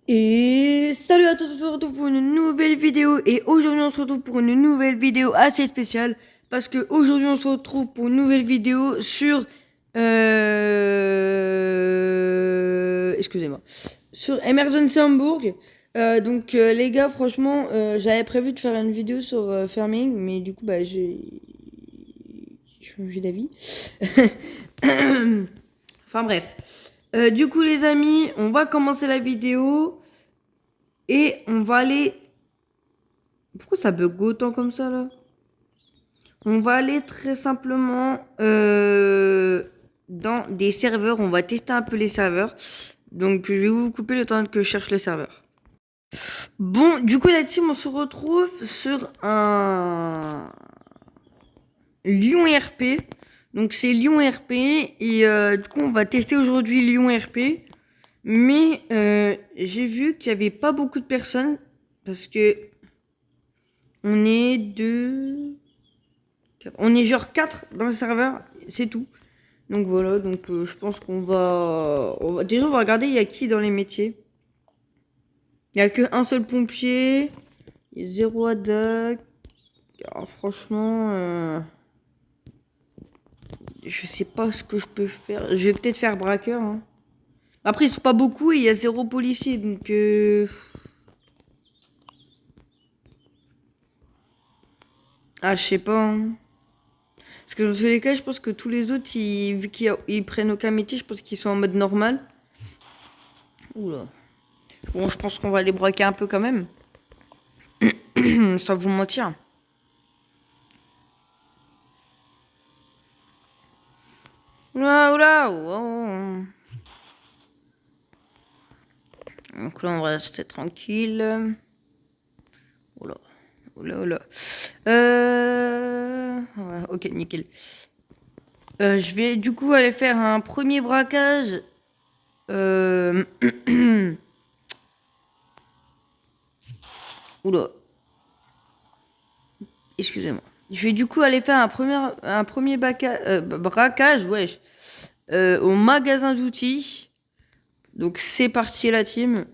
Et salut à tous, on se retrouve pour une nouvelle vidéo. Et aujourd'hui on se retrouve pour une nouvelle vidéo assez spéciale. Parce que aujourd'hui on se retrouve pour une nouvelle vidéo sur... Excusez-moi. Sur Emergency Hamburg. Donc les gars, franchement, j'avais prévu de faire une vidéo sur Farming. Mais du coup, bah j'ai changé d'avis. Enfin bref. Du coup les amis, on va commencer la vidéo. Et on va aller... Pourquoi ça bug autant comme ça là? On va aller très simplement dans des serveurs. On va tester un peu les serveurs. Donc je vais vous couper le temps que je cherche les serveurs. Bon, du coup la team, on se retrouve sur un Lyon RP. Donc c'est Lyon RP. Et du coup on va tester aujourd'hui Lyon RP. Mais j'ai vu qu'il n'y avait pas beaucoup de personnes. Parce que on est on est genre 4 dans le serveur, c'est tout. Donc voilà, donc je pense qu'on va... Déjà on va regarder il y a qui dans les métiers. Il y a qu'un seul pompier, il y a 0 attaque. Alors franchement, je sais pas ce que je peux faire. Je vais peut-être faire braqueur. Hein. Après ils sont pas beaucoup et il y a 0 policier, donc ah je sais pas. Hein. Parce que dans tous les cas, je pense que tous les autres, vu qu'ils prennent aucun métier, je pense qu'ils sont en mode normal. Oula. Bon, je pense qu'on va les braquer un peu quand même. Sans vous mentir. Oula, oula, oh. Donc là, on va rester tranquille. Oula, oula, oula. Ouais, ok, nickel. Je vais du coup aller faire un premier braquage. Oula. Excusez-moi. Je vais du coup aller faire un premier braquage, wesh, au magasin d'outils. Donc c'est parti la team.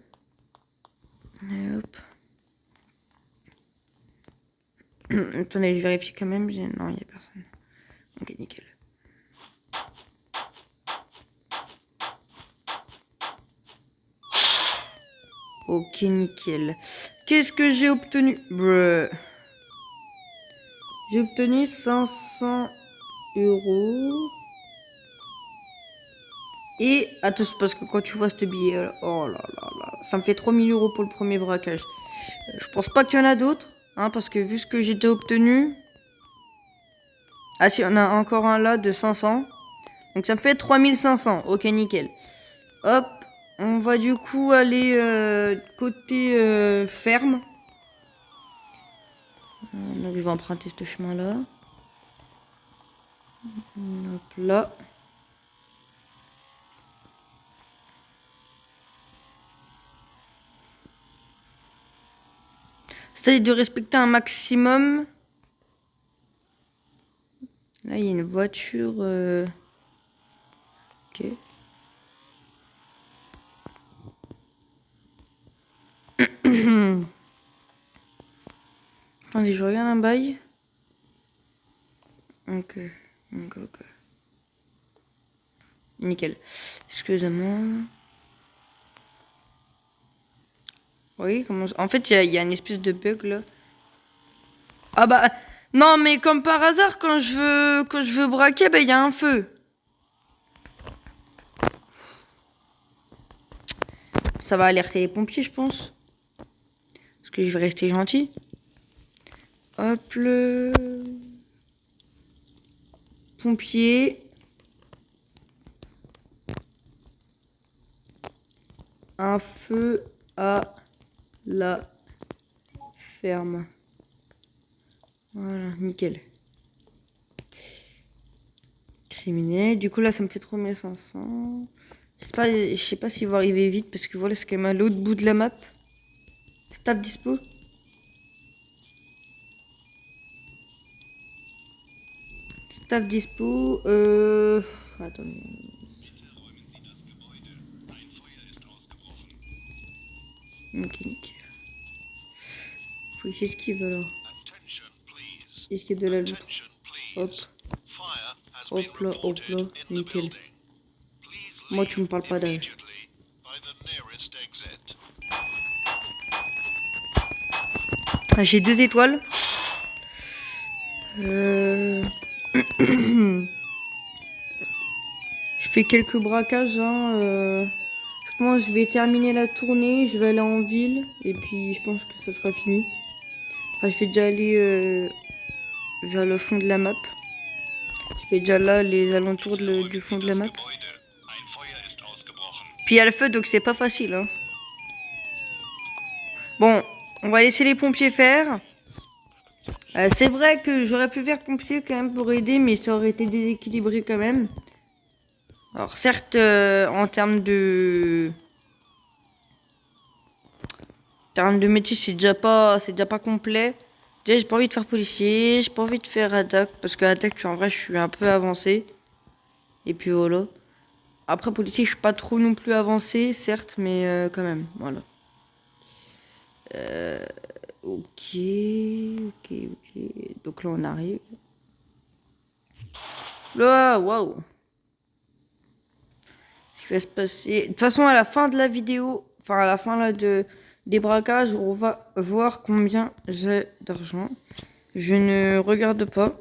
Allez, hop. Attendez, je vérifie quand même. Non, il n'y a personne. Ok, nickel. Ok, nickel. Qu'est-ce que j'ai obtenu? J'ai obtenu 500 euros. Et attention, parce que quand tu vois ce billet là, oh là là là, ça me fait 3000 euros pour le premier braquage. Je pense pas qu'il y en a d'autres, hein, parce que vu ce que j'ai déjà obtenu. Ah si, on a encore un là de 500. Donc ça me fait 3500. Ok, nickel. Hop, on va du coup aller côté ferme. Donc je vais emprunter ce chemin là. Hop là. Essaye de respecter un maximum. Là, il y a une voiture. Ok. Attendez, je regarde un bail. Ok. Ok. Nickel. Excusez-moi. Oui, comment... En fait, il y a une espèce de bug là. Ah bah... Non, mais comme par hasard, quand je veux braquer, bah, il y a un feu. Ça va alerter les pompiers, je pense. Parce que je vais rester gentil. Hop le... Pompier. Un feu à la ferme. Voilà, nickel. Criminel. Du coup, là, ça me fait 3500. Je sais pas s'il va arriver vite parce que voilà, c'est quand même à l'autre bout de la map. Staff dispo. Staff dispo. Attendez. Ok, nickel. Faut que j'esquive alors. Est-ce qu'il y a de la loutre? Hop. Hop là, nickel. Moi, tu me parles pas d'âge. Ah, j'ai 2 étoiles. Je fais quelques braquages. Hein, je pense que je vais terminer la tournée. Je vais aller en ville. Et puis, je pense que ça sera fini. Enfin, je vais déjà aller vers le fond de la map. Je fais déjà là les alentours du fond de la map. Puis il y a le feu, donc c'est pas facile. Hein. Bon, on va laisser les pompiers faire. C'est vrai que j'aurais pu faire pompier quand même pour aider, mais ça aurait été déséquilibré quand même. Alors certes, en termes de métier, c'est déjà pas complet. Déjà, j'ai pas envie de faire policier, j'ai pas envie de faire attaque, parce que attaque, en vrai, je suis un peu avancé. Et puis voilà. Après, policier, je suis pas trop non plus avancé, certes, mais quand même, voilà. Ok. Donc là, on arrive. Là, waouh. Ce qui va se passer. De toute façon, à la fin de la vidéo, enfin, à la fin là, des braquages, on va voir combien j'ai d'argent. Je ne regarde pas.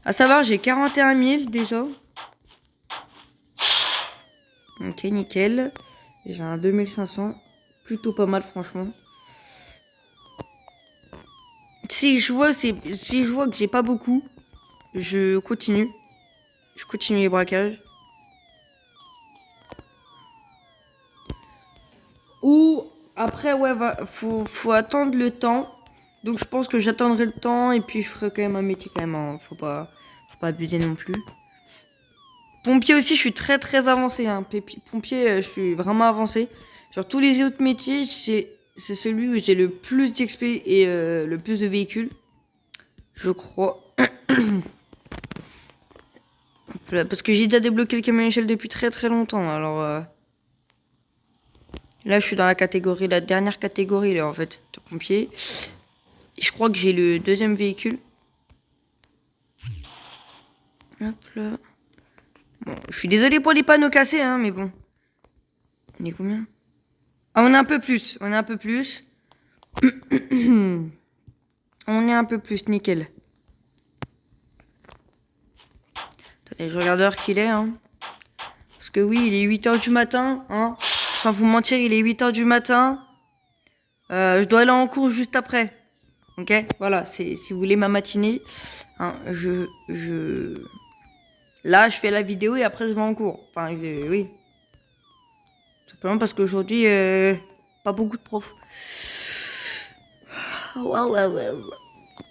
À savoir, j'ai 41 000 déjà. Ok, nickel. J'ai un 2500. Plutôt pas mal, franchement. Si je vois que j'ai pas beaucoup, je continue. Je continue les braquages. Ou après, ouais, faut attendre le temps. Donc je pense que j'attendrai le temps et puis je ferai quand même un métier quand même. Hein. Faut pas abuser non plus. Pompier aussi, je suis très très avancé. Hein. Pompier, je suis vraiment avancé. Sur tous les autres métiers, c'est celui où j'ai le plus d'XP et le plus de véhicules. Je crois. Parce que j'ai déjà débloqué le camion échelle depuis très très longtemps. Alors là, je suis dans la dernière catégorie là en fait, de pompier. Et je crois que j'ai le deuxième véhicule. Hop là. Bon, je suis désolé pour les panneaux cassés, hein, mais bon. On est combien? Ah, on est un peu plus. On est un peu plus. On est un peu plus, nickel. Attendez, je regarde l'heure qu'il est, hein. Parce que oui, il est 8h du matin, hein. Sans vous mentir, il est 8h du matin. Je dois aller en cours juste après. Ok, voilà, si vous voulez ma matinée, hein, là, je fais la vidéo et après je vais en cours. Enfin, oui. Simplement parce qu'aujourd'hui, pas beaucoup de profs. Waouh.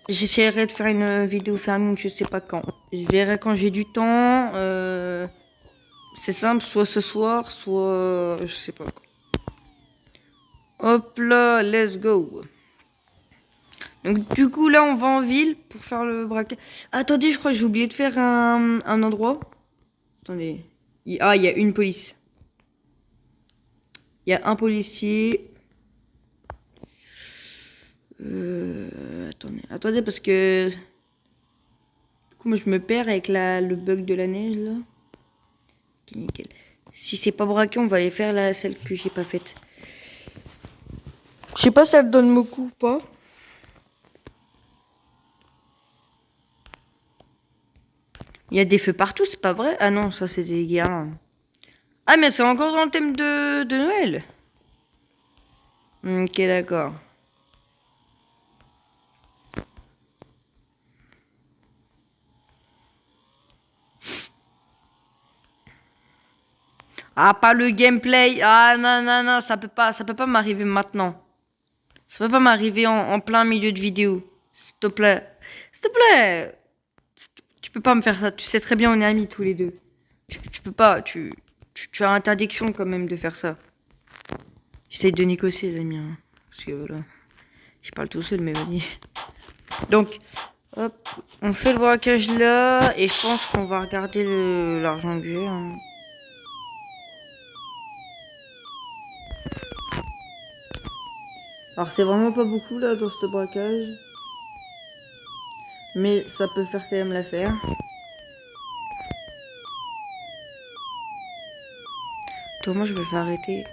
J'essaierai de faire une vidéo fermée, je sais pas quand. Je verrai quand j'ai du temps. C'est simple, soit ce soir, soit je sais pas. Hop là, let's go. Donc du coup là on va en ville pour faire le braquage. Attendez, je crois que j'ai oublié de faire un endroit. Attendez. Il y a une police. Il y a un policier. Attendez parce que du coup moi je me perds avec le bug de la neige là. Ok, nickel. Si c'est pas braqué, on va aller faire celle que j'ai pas faite. Je sais pas si elle donne beaucoup ou pas. Il y a des feux partout, c'est pas vrai? Ah non, ça c'est des guirlandes. Ah mais c'est encore dans le thème de Noël. Ok, d'accord. Ah, pas le gameplay. Ah non, ça peut pas m'arriver maintenant. Ça peut pas m'arriver en plein milieu de vidéo. S'il te plaît. S'il te plaît. Tu peux pas me faire ça. Tu sais très bien, on est amis tous les deux. Tu peux pas. Tu as interdiction quand même de faire ça. J'essaye de négocier, les amis. Hein. Parce que voilà. Je parle tout seul, mais vas-y. Donc, hop, on fait le braquage là. Et je pense qu'on va regarder l'argent que j'ai. Hein. Alors, c'est vraiment pas beaucoup là dans ce braquage. Mais ça peut faire quand même l'affaire. Moi, je me fais arrêter.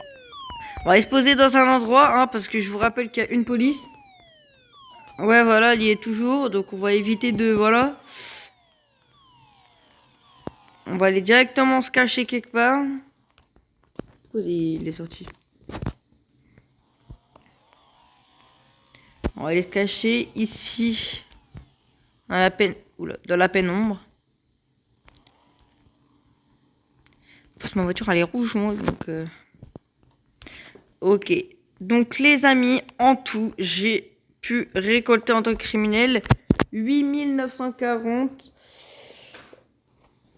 On va aller se poser dans un endroit, hein, parce que je vous rappelle qu'il y a une police. Ouais, voilà, il y est toujours. Donc, on va éviter de... Voilà. On va aller directement se cacher quelque part. Pourquoi il est sorti? On va aller se cacher ici. Dans la peine... Oula, dans la pénombre. Parce que ma voiture, elle est rouge, moi, donc... Ok. Donc, les amis, en tout, j'ai pu récolter en tant que criminel 8940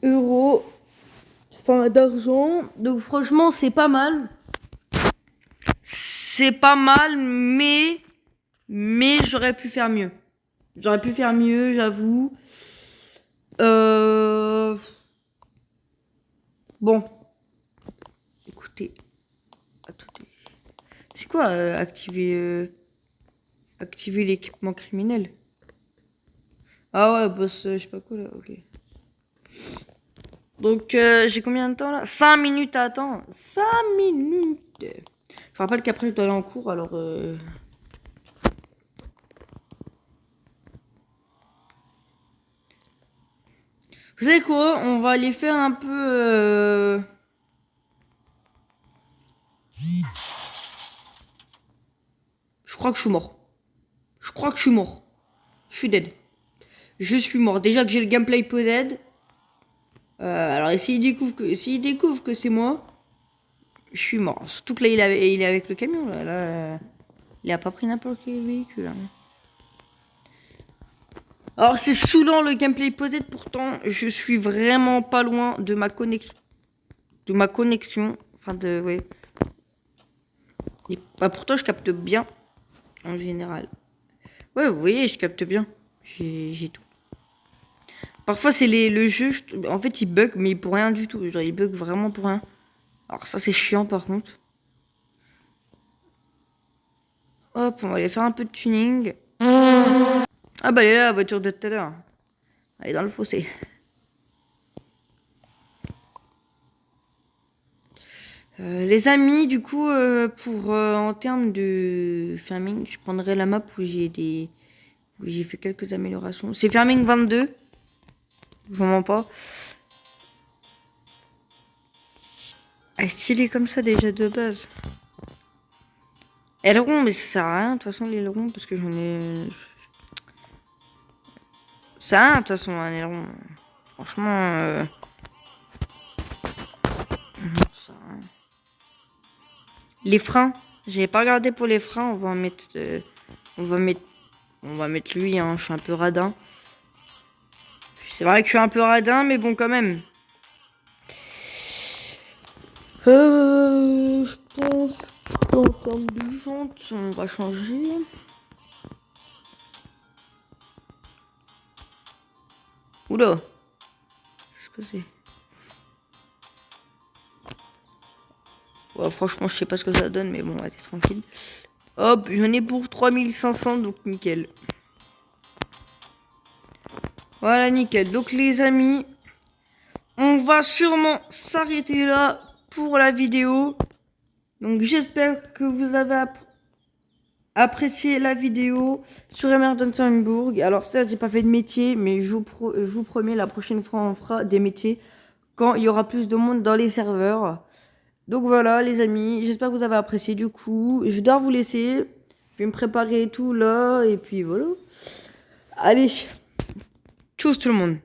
euros d'argent. Donc, franchement, c'est pas mal. C'est pas mal, mais j'aurais pu faire mieux. J'aurais pu faire mieux, j'avoue. Bon. Écoutez. Attendez. C'est quoi activer l'équipement criminel? Ah ouais, boss, je sais pas quoi là, ok. Donc j'ai combien de temps là? 5 minutes à attendre. 5 minutes. Je rappelle qu'après je dois aller en cours, alors... Vous savez quoi? On va aller faire un peu... Je crois que je suis mort. Je crois que je suis mort. Je suis dead. Je suis mort. Déjà que j'ai le gameplay posed. Alors s'il découvre que c'est moi, je suis mort. Surtout que là il est avec le camion là. Il a pas pris n'importe quel véhicule. Hein. Alors c'est saoulant le gameplay posed, pourtant je suis vraiment pas loin de ma connexion. Enfin de ouais. Et bah, pourtant je capte bien en général. Ouais, vous voyez, je capte bien. J'ai tout. Parfois c'est le jeu, en fait il bug mais pour rien du tout. Genre il bug vraiment pour rien. Alors ça c'est chiant par contre. Hop, on va aller faire un peu de tuning. Ah bah elle est là la voiture de tout à l'heure. Elle est dans le fossé. Les amis, du coup, pour en termes de farming, je prendrai la map où j'ai fait quelques améliorations. C'est farming 22. Vraiment pas. Ah, stylé comme ça déjà de base. Aileron, mais ça sert à rien de toute façon l'aileron parce que j'en ai. Ça sert à rien de toute façon un aileron. Franchement. Non, ça sert à rien. Les freins, j'ai pas regardé pour les freins. On va en mettre. On va mettre lui. Hein. Je suis un peu radin. C'est vrai que je suis un peu radin, mais bon quand même. Je pense qu'en termes de jantes, on va changer. Oula. Qu'est-ce que c'est? Ouais, franchement, je sais pas ce que ça donne, mais bon, t'es tranquille. Hop, j'en ai pour 3500, donc nickel. Voilà, nickel. Donc les amis, on va sûrement s'arrêter là pour la vidéo. Donc j'espère que vous avez apprécié la vidéo sur Emergency. Alors certes, j'ai pas fait de métier, mais je vous promets, la prochaine fois, on fera des métiers quand il y aura plus de monde dans les serveurs. Donc voilà les amis, j'espère que vous avez apprécié. Du coup, je dois vous laisser. Je vais me préparer tout là, et puis voilà. Allez, tchuss tout le monde.